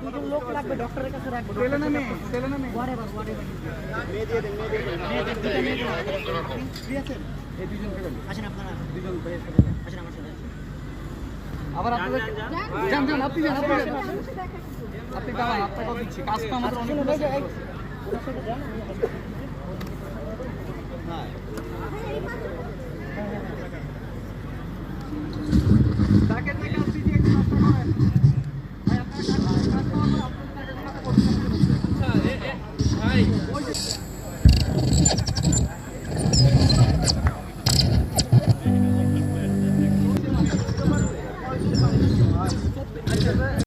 দুজন লোক লাগবে, ডক্টরের কাছে রাখবো। ছেলে না মেয়ে? ছেলে না মেয়ে? Whatever. মেয়ে দিয়ে দেন, মেয়ে দিয়ে দেন। দুইটা মেয়ে দিন। আপনি free আছেন? এই দুজনকে দেন। আসেন আপনারা। দুজন ভাইয়ের সাথে দেন। আসেন আমার সাথে। আবার আপনাদের যান যান আপনি যান আপনি যান আপনি দাঁড়ান আপনাকেও দিচ্ছি কাজ তো আমাদের অনেক ওনার সাথে যান। তাকে